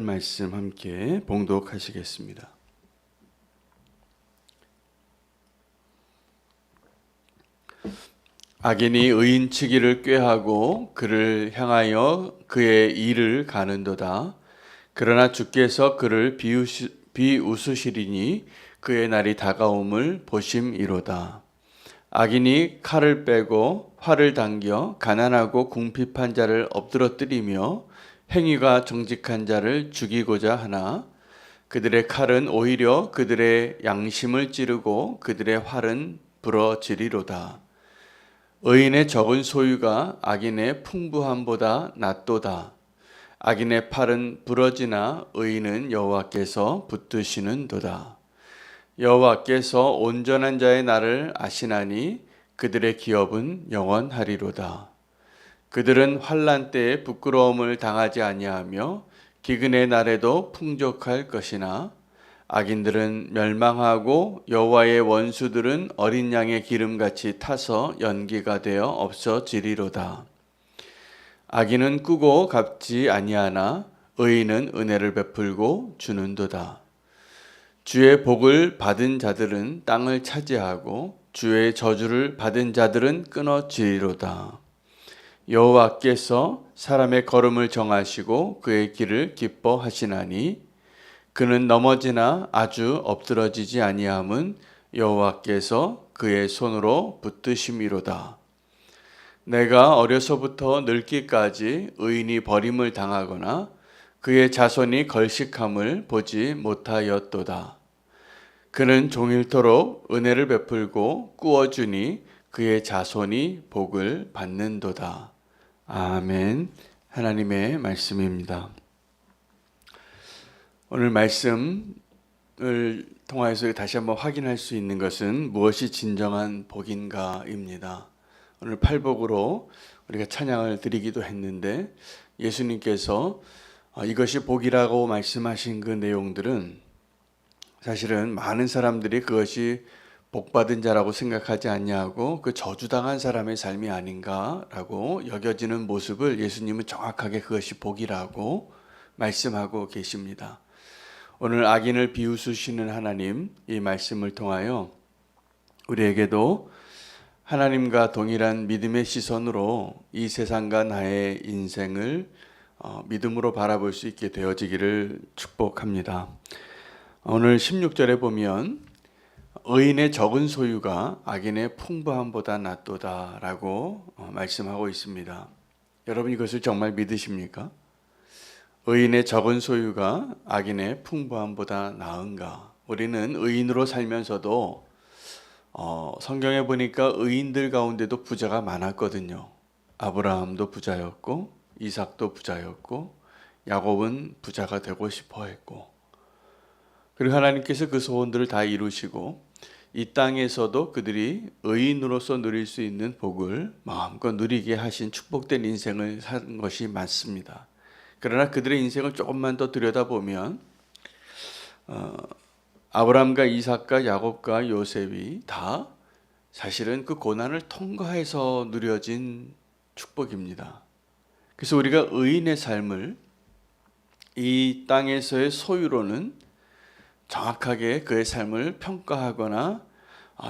말씀 함께 봉독하시겠습니다. 악인이 의인치기를 꾀하고 그를 향하여 그의 일을 가는도다. 그러나 주께서 그를 비웃으시리니 그의 날이 다가옴을 보심이로다. 악인이 칼을 빼고 활을 당겨 가난하고 궁핍한 자를 엎드러뜨리며 행위가 정직한 자를 죽이고자 하나 그들의 칼은 오히려 그들의 양심을 찌르고 그들의 활은 부러지리로다. 의인의 적은 소유가 악인의 풍부함보다 낫도다. 악인의 팔은 부러지나 의인은 여호와께서 붙드시는도다. 여호와께서 온전한 자의 날을 아시나니 그들의 기업은 영원하리로다. 그들은 환난 때에 부끄러움을 당하지 아니하며 기근의 날에도 풍족할 것이나 악인들은 멸망하고 여호와의 원수들은 어린 양의 기름같이 타서 연기가 되어 없어지리로다. 악인은 꾸고 갚지 아니하나 의인은 은혜를 베풀고 주는도다. 주의 복을 받은 자들은 땅을 차지하고 주의 저주를 받은 자들은 끊어지리로다. 여호와께서 사람의 걸음을 정하시고 그의 길을 기뻐하시나니 그는 넘어지나 아주 엎드러지지 아니함은 여호와께서 그의 손으로 붙드심이로다. 내가 어려서부터 늙기까지 의인이 버림을 당하거나 그의 자손이 걸식함을 보지 못하였도다. 그는 종일토록 은혜를 베풀고 꾸어주니 그의 자손이 복을 받는도다. 아멘. 하나님의 말씀입니다. 오늘 말씀을 통하여서 다시 한번 확인할 수 있는 것은 무엇이 진정한 복인가입니다. 오늘 팔복으로 우리가 찬양을 드리기도 했는데 예수님께서 이것이 복이라고 말씀하신 그 내용들은 사실은 많은 사람들이 그것이 복받은 자라고 생각하지 않냐고 그 저주당한 사람의 삶이 아닌가라고 여겨지는 모습을 예수님은 정확하게 그것이 복이라고 말씀하고 계십니다. 오늘 악인을 비웃으시는 하나님 이 말씀을 통하여 우리에게도 하나님과 동일한 믿음의 시선으로 이 세상과 나의 인생을 믿음으로 바라볼 수 있게 되어지기를 축복합니다. 오늘 16절에 보면 의인의 적은 소유가 악인의 풍부함보다 낫도다라고 말씀하고 있습니다. 여러분 이것을 정말 믿으십니까? 의인의 적은 소유가 악인의 풍부함보다 나은가? 우리는 의인으로 살면서도 성경에 보니까 의인들 가운데도 부자가 많았거든요. 아브라함도 부자였고 이삭도 부자였고 야곱은 부자가 되고 싶어 했고 그리고 하나님께서 그 소원들을 다 이루시고 이 땅에서도 그들이 의인으로서 누릴 수 있는 복을 마음껏 누리게 하신 축복된 인생을 산 것이 맞습니다. 그러나 그들의 인생을 조금만 더 들여다보면 아브라함과 이삭과 야곱과 요셉이 다 사실은 그 고난을 통과해서 누려진 축복입니다. 그래서 우리가 의인의 삶을 이 땅에서의 소유로는 정확하게 그의 삶을 평가하거나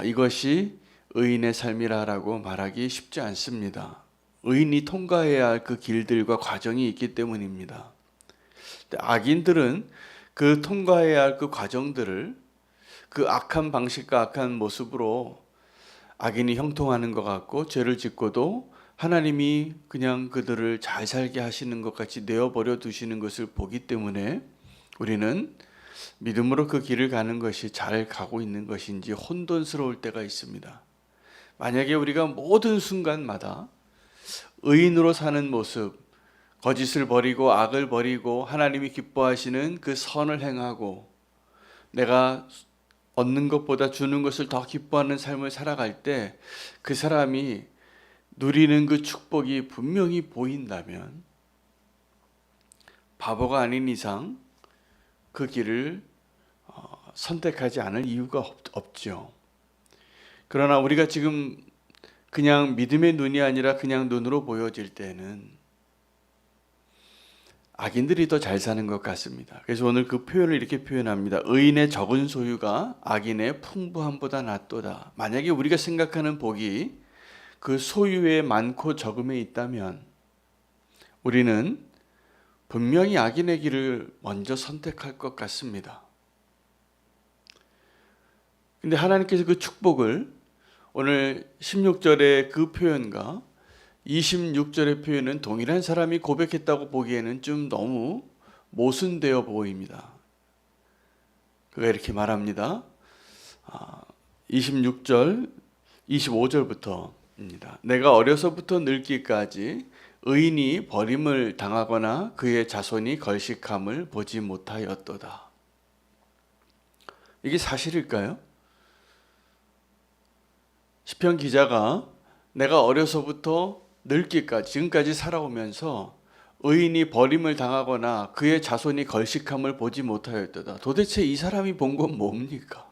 이것이 의인의 삶이라고 말하기 쉽지 않습니다. 의인이 통과해야 할 그 길들과 과정이 있기 때문입니다. 악인들은 그 통과해야 할 그 과정들을 그 악한 방식과 악한 모습으로 악인이 형통하는 것 같고 죄를 짓고도 하나님이 그냥 그들을 잘 살게 하시는 것 같이 내어버려 두시는 것을 보기 때문에 우리는 믿음으로 그 길을 가는 것이 잘 가고 있는 것인지 혼돈스러울 때가 있습니다. 만약에 우리가 모든 순간마다 의인으로 사는 모습, 거짓을 버리고 악을 버리고 하나님이 기뻐하시는 그 선을 행하고 내가 얻는 것보다 주는 것을 더 기뻐하는 삶을 살아갈 때 그 사람이 누리는 그 축복이 분명히 보인다면 바보가 아닌 이상 그 길을 선택하지 않을 이유가 없죠. 그러나 우리가 지금 그냥 믿음의 눈이 아니라 그냥 눈으로 보여질 때는 악인들이 더 잘 사는 것 같습니다. 그래서 오늘 그 표현을 이렇게 표현합니다. 의인의 적은 소유가 악인의 풍부함보다 낫도다. 만약에 우리가 생각하는 복이 그 소유의 많고 적음에 있다면 우리는 분명히 악인의 길을 먼저 선택할 것 같습니다. 근데 하나님께서 그 축복을 오늘 16절의 그 표현과 26절의 표현은 동일한 사람이 고백했다고 보기에는 좀 너무 모순되어 보입니다. 그가 이렇게 말합니다. 26절, 25절부터입니다. 내가 어려서부터 늙기까지 의인이 버림을 당하거나 그의 자손이 걸식함을 보지 못하였도다. 이게 사실일까요? 시편 기자가 내가 어려서부터 늙기까지 지금까지 살아오면서 의인이 버림을 당하거나 그의 자손이 걸식함을 보지 못하였도다. 도대체 이 사람이 본 건 뭡니까?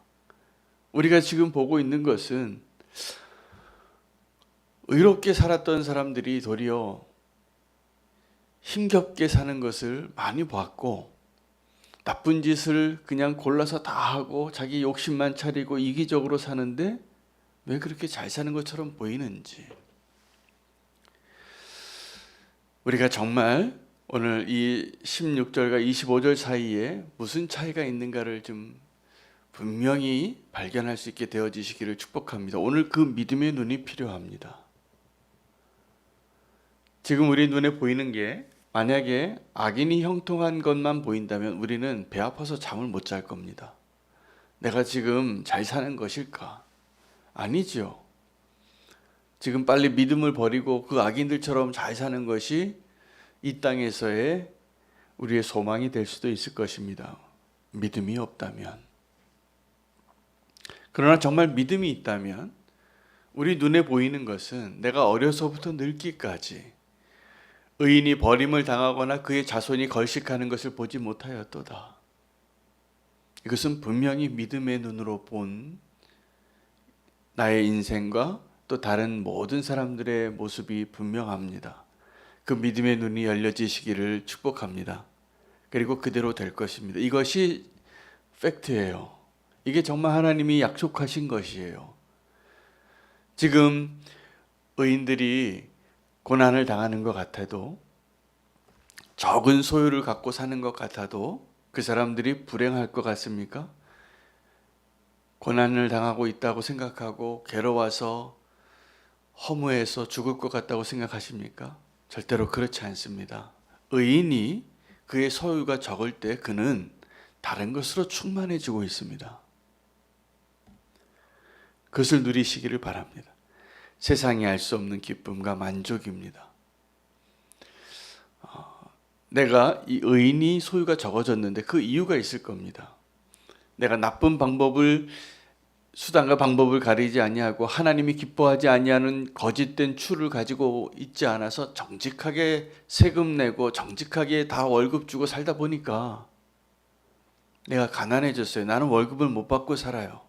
우리가 지금 보고 있는 것은 의롭게 살았던 사람들이 도리어 힘겹게 사는 것을 많이 봤고 나쁜 짓을 그냥 골라서 다 하고 자기 욕심만 차리고 이기적으로 사는데 왜 그렇게 잘 사는 것처럼 보이는지, 우리가 정말 오늘 이 16절과 25절 사이에 무슨 차이가 있는가를 좀 분명히 발견할 수 있게 되어지시기를 축복합니다. 오늘 그 믿음의 눈이 필요합니다. 지금 우리 눈에 보이는 게 만약에 악인이 형통한 것만 보인다면 우리는 배 아파서 잠을 못 잘 겁니다. 내가 지금 잘 사는 것일까? 아니죠. 지금 빨리 믿음을 버리고 그 악인들처럼 잘 사는 것이 이 땅에서의 우리의 소망이 될 수도 있을 것입니다. 믿음이 없다면. 그러나 정말 믿음이 있다면 우리 눈에 보이는 것은 내가 어려서부터 늙기까지 의인이 버림을 당하거나 그의 자손이 걸식하는 것을 보지 못하였도다. 이것은 분명히 믿음의 눈으로 본 나의 인생과 또 다른 모든 사람들의 모습이 분명합니다. 그 믿음의 눈이 열려지시기를 축복합니다. 그리고 그대로 될 것입니다. 이것이 팩트예요. 이게 정말 하나님이 약속하신 것이에요. 지금 의인들이 고난을 당하는 것 같아도, 적은 소유를 갖고 사는 것 같아도 그 사람들이 불행할 것 같습니까? 고난을 당하고 있다고 생각하고 괴로워서 허무해서 죽을 것 같다고 생각하십니까? 절대로 그렇지 않습니다. 의인이 그의 소유가 적을 때 그는 다른 것으로 충만해지고 있습니다. 그것을 누리시기를 바랍니다. 세상이 알 수 없는 기쁨과 만족입니다. 내가 이 의인이 소유가 적어졌는데 그 이유가 있을 겁니다. 내가 나쁜 수단과 방법을 가리지 아니하고 하나님이 기뻐하지 아니하는 거짓된 추를 가지고 있지 않아서 정직하게 세금 내고 정직하게 다 월급 주고 살다 보니까 내가 가난해졌어요. 나는 월급을 못 받고 살아요.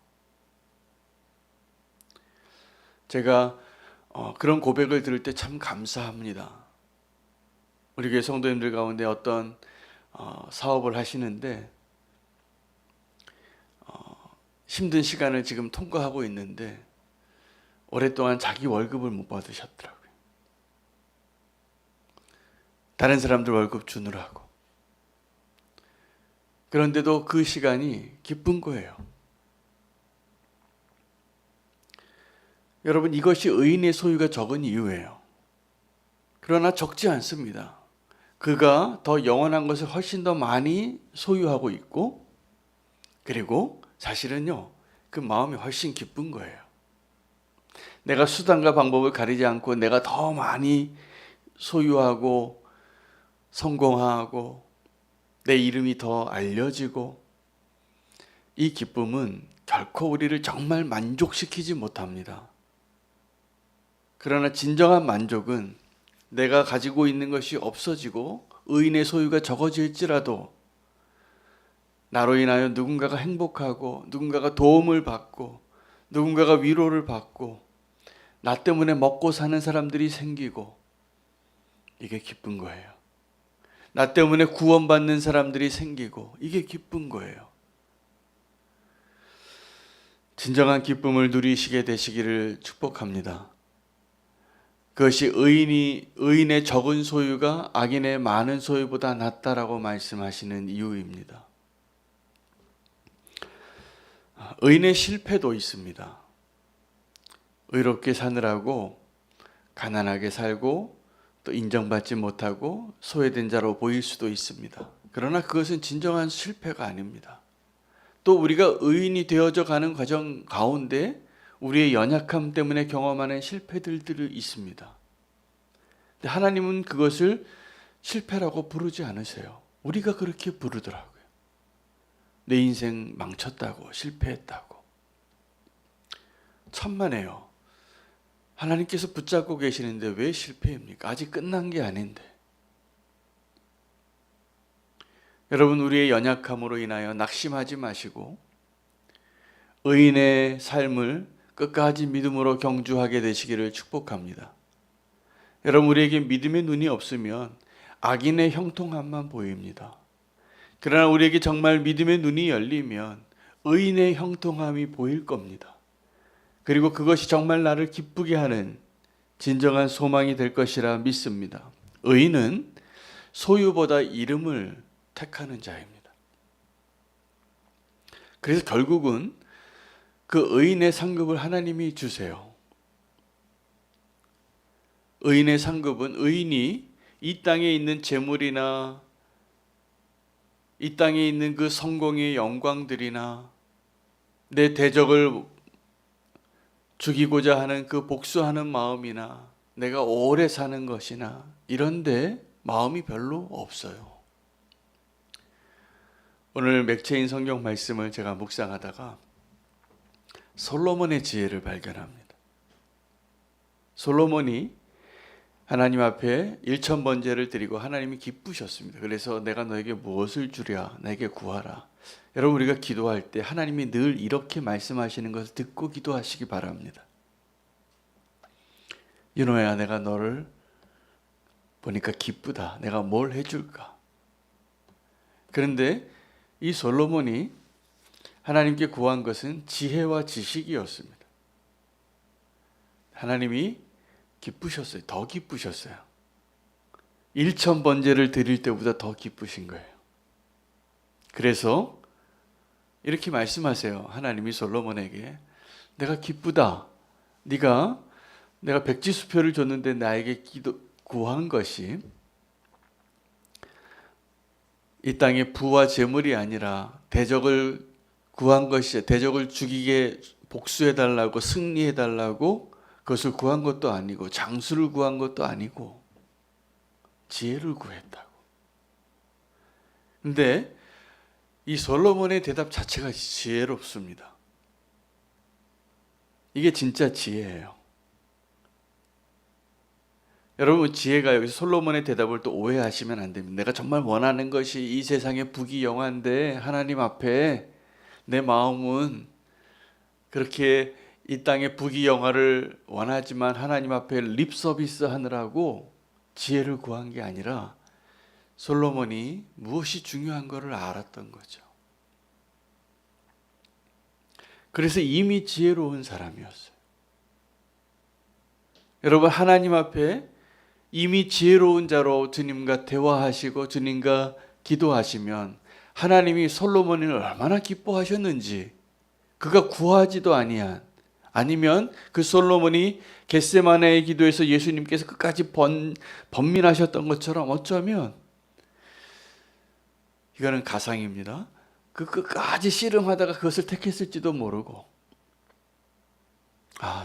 제가 그런 고백을 들을 때 참 감사합니다. 우리 교회 성도님들 가운데 어떤 사업을 하시는데 힘든 시간을 지금 통과하고 있는데 오랫동안 자기 월급을 못 받으셨더라고요. 다른 사람들 월급 주느라고. 그런데도 그 시간이 기쁜 거예요. 여러분, 이것이 의인의 소유가 적은 이유예요. 그러나 적지 않습니다. 그가 더 영원한 것을 훨씬 더 많이 소유하고 있고, 그리고 사실은요, 그 마음이 훨씬 기쁜 거예요. 내가 수단과 방법을 가리지 않고 내가 더 많이 소유하고 성공하고 내 이름이 더 알려지고, 이 기쁨은 결코 우리를 정말 만족시키지 못합니다. 그러나 진정한 만족은 내가 가지고 있는 것이 없어지고 의인의 소유가 적어질지라도 나로 인하여 누군가가 행복하고 누군가가 도움을 받고 누군가가 위로를 받고 나 때문에 먹고 사는 사람들이 생기고, 이게 기쁜 거예요. 나 때문에 구원받는 사람들이 생기고 이게 기쁜 거예요. 진정한 기쁨을 누리시게 되시기를 축복합니다. 그것이 의인의 적은 소유가 악인의 많은 소유보다 낫다라고 말씀하시는 이유입니다. 의인의 실패도 있습니다. 의롭게 사느라고 가난하게 살고 또 인정받지 못하고 소외된 자로 보일 수도 있습니다. 그러나 그것은 진정한 실패가 아닙니다. 또 우리가 의인이 되어져 가는 과정 가운데 우리의 연약함 때문에 경험하는 실패들이 있습니다. 근데 하나님은 그것을 실패라고 부르지 않으세요. 우리가 그렇게 부르더라고요. 내 인생 망쳤다고, 실패했다고. 천만에요. 하나님께서 붙잡고 계시는데 왜 실패입니까? 아직 끝난 게 아닌데. 여러분, 우리의 연약함으로 인하여 낙심하지 마시고 의인의 삶을 끝까지 믿음으로 경주하게 되시기를 축복합니다. 여러분, 우리에게 믿음의 눈이 없으면 악인의 형통함만 보입니다. 그러나 우리에게 정말 믿음의 눈이 열리면 의인의 형통함이 보일 겁니다. 그리고 그것이 정말 나를 기쁘게 하는 진정한 소망이 될 것이라 믿습니다. 의인은 소유보다 이름을 택하는 자입니다. 그래서 결국은 그 의인의 상급을 하나님이 주세요. 의인의 상급은 의인이 이 땅에 있는 재물이나 이 땅에 있는 그 성공의 영광들이나 내 대적을 죽이고자 하는 그 복수하는 마음이나 내가 오래 사는 것이나 이런데 마음이 별로 없어요. 오늘 맥체인 성경 말씀을 제가 묵상하다가 솔로몬의 지혜를 발견합니다. 솔로몬이 하나님 앞에 1000번제를 드리고 하나님이 기쁘셨습니다. 그래서 내가 너에게 무엇을 주랴? 내게 구하라. 여러분, 우리가 기도할 때 하나님이 늘 이렇게 말씀하시는 것을 듣고 기도하시기 바랍니다. 윤호야, 내가 너를 보니까 기쁘다. 내가 뭘 해줄까? 그런데 이 솔로몬이 하나님께 구한 것은 지혜와 지식이었습니다. 하나님이 기쁘셨어요. 더 기쁘셨어요. 1000번제를 드릴 때보다 더 기쁘신 거예요. 그래서 이렇게 말씀하세요. 하나님이 솔로몬에게 내가 기쁘다. 내가 백지수표를 줬는데 나에게 구한 것이 이 땅의 부와 재물이 아니라 대적을 구한 것이, 대적을 죽이게 복수해달라고, 승리해달라고 그것을 구한 것도 아니고 장수를 구한 것도 아니고 지혜를 구했다고. 근데 이 솔로몬의 대답 자체가 지혜롭습니다. 이게 진짜 지혜예요. 여러분, 지혜가 여기서 솔로몬의 대답을 또 오해하시면 안 됩니다. 내가 정말 원하는 것이 이 세상의 부귀 영화인데 하나님 앞에 내 마음은 그렇게 이 땅의 부귀 영화를 원하지만 하나님 앞에 립 서비스 하느라고 지혜를 구한 게 아니라 솔로몬이 무엇이 중요한 것을 알았던 거죠. 그래서 이미 지혜로운 사람이었어요. 여러분, 하나님 앞에 이미 지혜로운 자로 주님과 대화하시고 주님과 기도하시면 하나님이 솔로몬을 얼마나 기뻐하셨는지, 그가 구하지도 아니한, 아니면 그 솔로몬이 겟세마네의 기도에서 예수님께서 끝까지 번민하셨던 것처럼 어쩌면, 이거는 가상입니다. 그 끝까지 씨름하다가 그것을 택했을지도 모르고,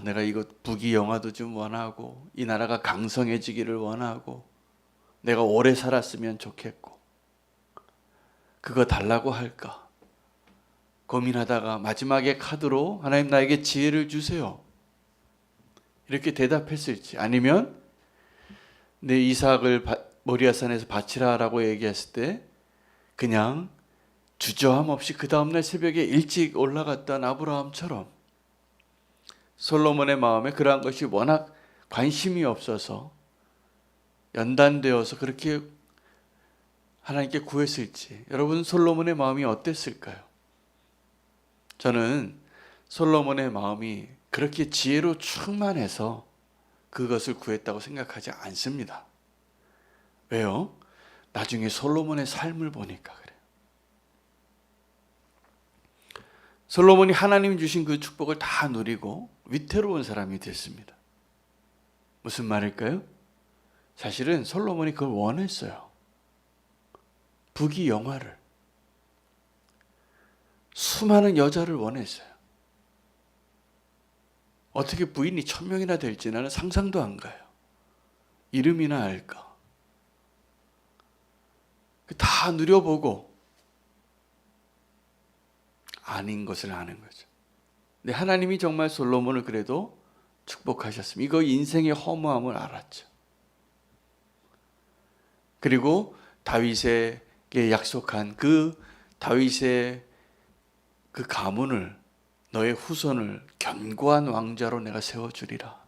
내가 이거 부귀 영화도 좀 원하고 이 나라가 강성해지기를 원하고 내가 오래 살았으면 좋겠고 그거 달라고 할까 고민하다가 마지막에 카드로 하나님 나에게 지혜를 주세요 이렇게 대답했을지, 아니면 내 이삭을 모리아산에서 바치라라고 얘기했을 때 그냥 주저함 없이 그 다음날 새벽에 일찍 올라갔던 아브라함처럼 솔로몬의 마음에 그러한 것이 워낙 관심이 없어서 연단되어서 그렇게 하나님께 구했을지, 여러분 솔로몬의 마음이 어땠을까요? 저는 솔로몬의 마음이 그렇게 지혜로 충만해서 그것을 구했다고 생각하지 않습니다. 왜요? 나중에 솔로몬의 삶을 보니까 그래요. 솔로몬이 하나님 주신 그 축복을 다 누리고 위태로운 사람이 됐습니다. 무슨 말일까요? 사실은 솔로몬이 그걸 원했어요. 부귀영화를. 수많은 여자를 원했어요. 어떻게 부인이 1000명이나 될지 나는 상상도 안 가요. 이름이나 알까. 다 누려보고 아닌 것을 아는 거죠. 근데 하나님이 정말 솔로몬을 그래도 축복하셨습니다. 이거 인생의 허무함을 알았죠. 그리고 다윗에게 약속한 그 다윗의 그 가문을, 너의 후손을 견고한 왕자로 내가 세워주리라.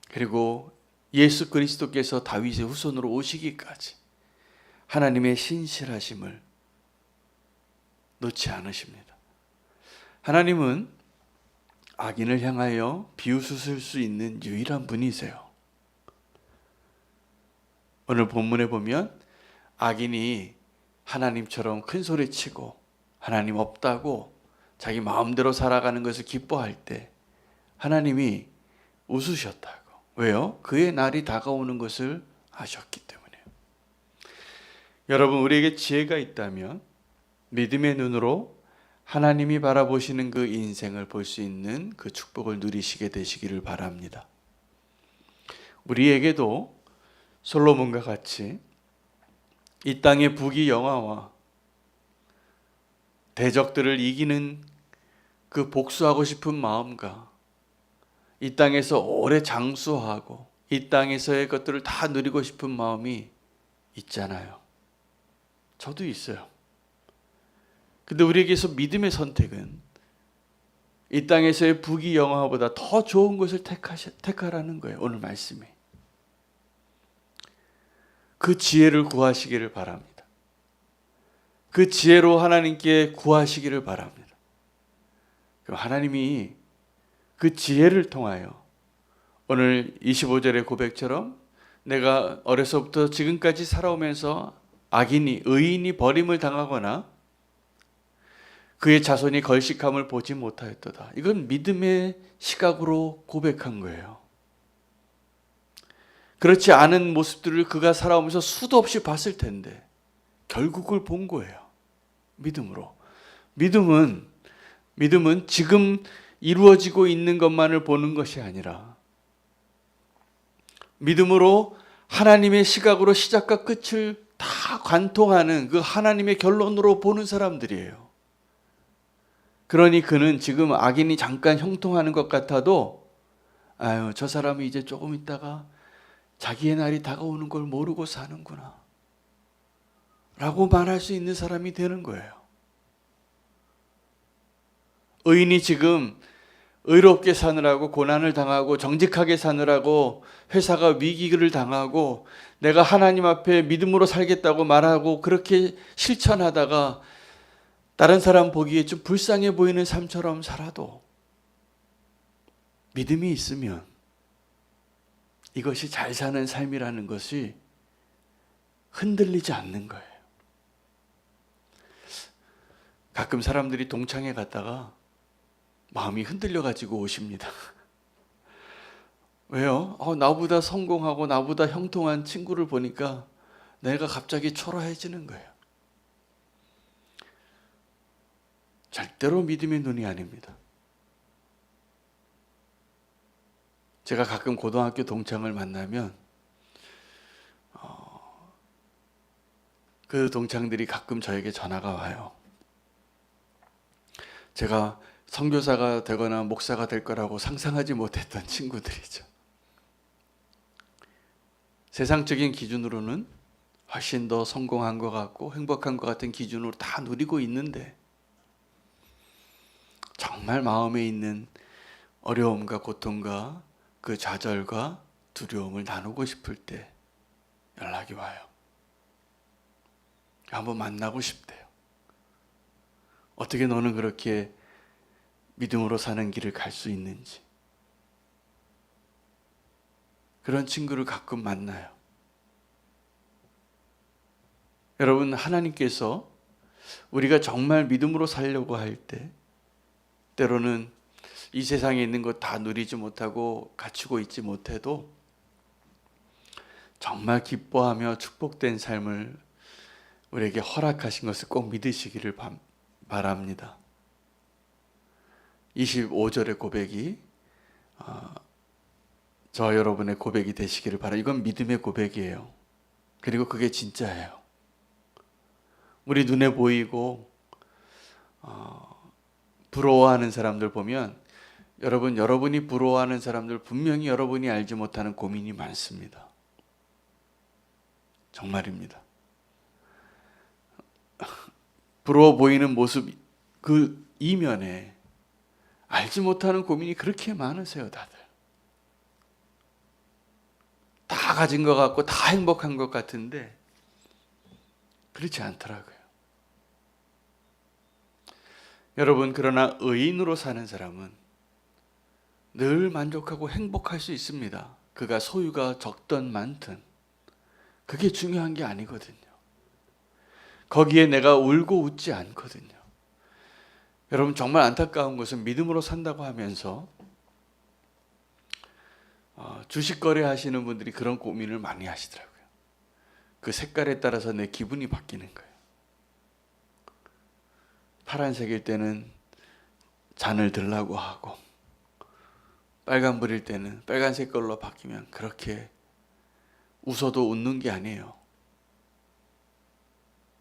그리고 예수 그리스도께서 다윗의 후손으로 오시기까지 하나님의 신실하심을 놓지 않으십니다. 하나님은 악인을 향하여 비웃으실 수 있는 유일한 분이세요. 오늘 본문에 보면 악인이 하나님처럼 큰 소리치고 하나님 없다고 자기 마음대로 살아가는 것을 기뻐할 때 하나님이 웃으셨다고. 왜요? 그의 날이 다가오는 것을 아셨기 때문에요. 여러분, 우리에게 지혜가 있다면 믿음의 눈으로 하나님이 바라보시는 그 인생을 볼 수 있는 그 축복을 누리시게 되시기를 바랍니다. 우리에게도 솔로몬과 같이 이 땅의 부귀영화와 대적들을 이기는 그 복수하고 싶은 마음과 이 땅에서 오래 장수하고 이 땅에서의 것들을 다 누리고 싶은 마음이 있잖아요. 저도 있어요. 근데 우리에게서 믿음의 선택은 이 땅에서의 부귀영화보다 더 좋은 것을 택하라는 거예요. 오늘 말씀이. 그 지혜를 구하시기를 바랍니다. 그 지혜로 하나님께 구하시기를 바랍니다. 그럼 하나님이 그 지혜를 통하여 오늘 25절의 고백처럼 내가 어려서부터 지금까지 살아오면서 악인이, 의인이 버림을 당하거나 그의 자손이 걸식함을 보지 못하였도다. 이건 믿음의 시각으로 고백한 거예요. 그렇지 않은 모습들을 그가 살아오면서 수도 없이 봤을 텐데 결국을 본 거예요. 믿음으로. 믿음은 지금 이루어지고 있는 것만을 보는 것이 아니라 믿음으로 하나님의 시각으로 시작과 끝을 다 관통하는 그 하나님의 결론으로 보는 사람들이에요. 그러니 그는 지금 악인이 잠깐 형통하는 것 같아도 아유, 저 사람이 이제 조금 있다가 자기의 날이 다가오는 걸 모르고 사는구나 라고 말할 수 있는 사람이 되는 거예요. 의인이 지금 의롭게 사느라고 고난을 당하고 정직하게 사느라고 회사가 위기를 당하고 내가 하나님 앞에 믿음으로 살겠다고 말하고 그렇게 실천하다가 다른 사람 보기에 좀 불쌍해 보이는 삶처럼 살아도 믿음이 있으면 이것이 잘 사는 삶이라는 것이 흔들리지 않는 거예요. 가끔 사람들이 동창회 갔다가 마음이 흔들려가지고 오십니다. 왜요? 나보다 성공하고 나보다 형통한 친구를 보니까 내가 갑자기 초라해지는 거예요. 절대로 믿음의 눈이 아닙니다. 제가 가끔 고등학교 동창을 만나면 그 동창들이 가끔 저에게 전화가 와요. 제가 선교사가 되거나 목사가 될 거라고 상상하지 못했던 친구들이죠. 세상적인 기준으로는 훨씬 더 성공한 것 같고 행복한 것 같은 기준으로 다 누리고 있는데 정말 마음에 있는 어려움과 고통과 그 좌절과 두려움을 나누고 싶을 때 연락이 와요. 한번 만나고 싶대요. 어떻게 너는 그렇게 믿음으로 사는 길을 갈 수 있는지. 그런 친구를 가끔 만나요. 여러분, 하나님께서 우리가 정말 믿음으로 살려고 할 때 때로는 이 세상에 있는 것 다 누리지 못하고 갖추고 있지 못해도 정말 기뻐하며 축복된 삶을 우리에게 허락하신 것을 꼭 믿으시기를 바랍니다. 25절의 고백이 저와 여러분의 고백이 되시기를 바랍니다. 이건 믿음의 고백이에요. 그리고 그게 진짜예요. 우리 눈에 보이고 부러워하는 사람들 보면 여러분이 부러워하는 사람들 분명히 여러분이 알지 못하는 고민이 많습니다. 정말입니다. 부러워 보이는 모습 그 이면에 알지 못하는 고민이 그렇게 많으세요, 다들. 다 가진 것 같고 다 행복한 것 같은데 그렇지 않더라고요. 여러분, 그러나 의인으로 사는 사람은 늘 만족하고 행복할 수 있습니다. 그가 소유가 적든 많든 그게 중요한 게 아니거든요. 거기에 내가 울고 웃지 않거든요. 여러분, 정말 안타까운 것은 믿음으로 산다고 하면서 주식 거래 하시는 분들이 그런 고민을 많이 하시더라고요. 그 색깔에 따라서 내 기분이 바뀌는 거예요. 파란색일 때는 잔을 들라고 하고 빨간불일 때는 빨간색 걸로 바뀌면 그렇게 웃어도 웃는 게 아니에요.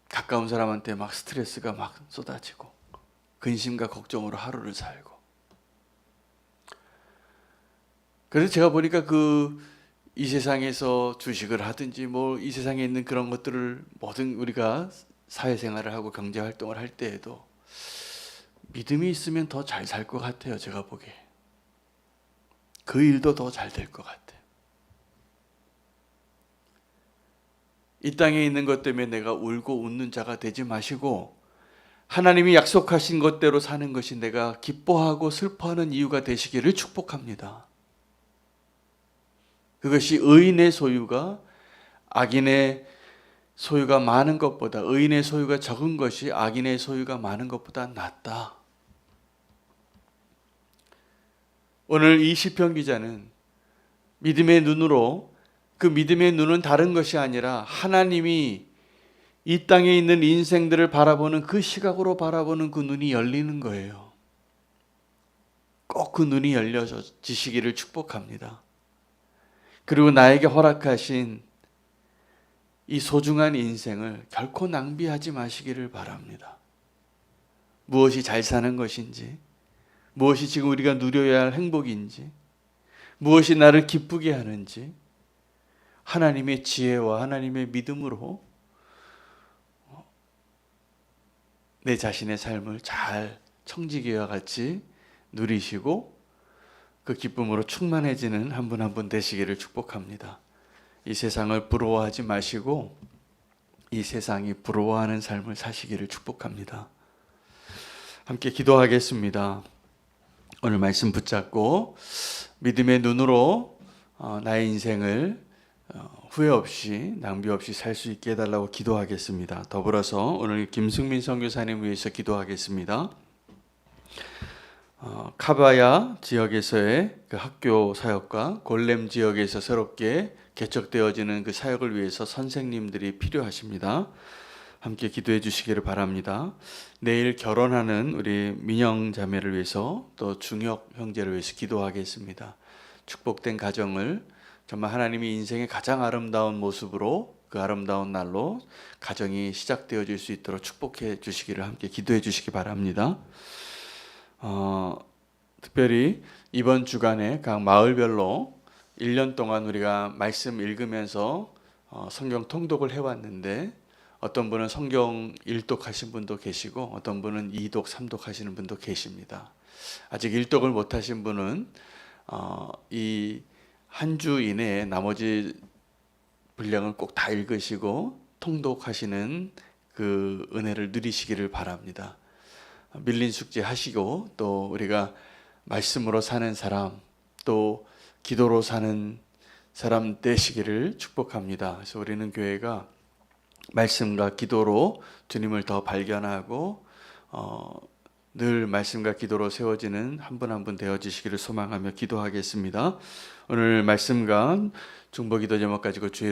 가까운 사람한테 막 스트레스가 막 쏟아지고 근심과 걱정으로 하루를 살고. 그래서 제가 보니까 이 세상에서 주식을 하든지 뭐 이 세상에 있는 그런 것들을 모든 우리가 사회생활을 하고 경제활동을 할 때에도 믿음이 있으면 더 잘 살 것 같아요. 제가 보기에. 그 일도 더 잘 될 것 같아요. 이 땅에 있는 것 때문에 내가 울고 웃는 자가 되지 마시고 하나님이 약속하신 것대로 사는 것이 내가 기뻐하고 슬퍼하는 이유가 되시기를 축복합니다. 그것이 의인의 소유가 악인의 소유가 많은 것보다, 의인의 소유가 적은 것이 악인의 소유가 많은 것보다 낫다. 오늘 이 시편 기자는 믿음의 눈으로, 그 믿음의 눈은 다른 것이 아니라 하나님이 이 땅에 있는 인생들을 바라보는 그 시각으로 바라보는 그 눈이 열리는 거예요. 꼭 그 눈이 열려지시기를 축복합니다. 그리고 나에게 허락하신 이 소중한 인생을 결코 낭비하지 마시기를 바랍니다. 무엇이 잘 사는 것인지, 무엇이 지금 우리가 누려야 할 행복인지, 무엇이 나를 기쁘게 하는지 하나님의 지혜와 하나님의 믿음으로 내 자신의 삶을 잘 청지기와 같이 누리시고 그 기쁨으로 충만해지는 한 분 한 분 되시기를 축복합니다. 이 세상을 부러워하지 마시고 이 세상이 부러워하는 삶을 사시기를 축복합니다. 함께 기도하겠습니다. 오늘 말씀 붙잡고 믿음의 눈으로 나의 인생을 후회 없이 낭비 없이 살 수 있게 해달라고 기도하겠습니다. 더불어서 오늘 김승민 선교사님 위해서 기도하겠습니다. 카바야 지역에서의 그 학교 사역과 골렘 지역에서 새롭게 개척되어지는 그 사역을 위해서 선생님들이 필요하십니다. 함께 기도해 주시기를 바랍니다. 내일 결혼하는 우리 민영 자매를 위해서 또 중혁 형제를 위해서 기도하겠습니다. 축복된 가정을 정말 하나님이 인생의 가장 아름다운 모습으로 그 아름다운 날로 가정이 시작되어질 수 있도록 축복해 주시기를 함께 기도해 주시기 바랍니다. 특별히 이번 주간에 각 마을별로 1년 동안 우리가 말씀 읽으면서 성경 통독을 해왔는데 어떤 분은 성경 1독 하신 분도 계시고 어떤 분은 2독, 3독 하시는 분도 계십니다. 아직 1독을 못 하신 분은 이 한 주 이내에 나머지 분량을 꼭 다 읽으시고 통독하시는 그 은혜를 누리시기를 바랍니다. 밀린 숙제 하시고 또 우리가 말씀으로 사는 사람 또 기도로 사는 사람 되시기를 축복합니다. 그래서 우리는 교회가 말씀과 기도로 주님을 더 발견하고 늘 말씀과 기도로 세워지는 한 분 한 분 되어지시기를 소망하며 기도하겠습니다. 오늘 말씀과 중보기도 제목 가지고 주의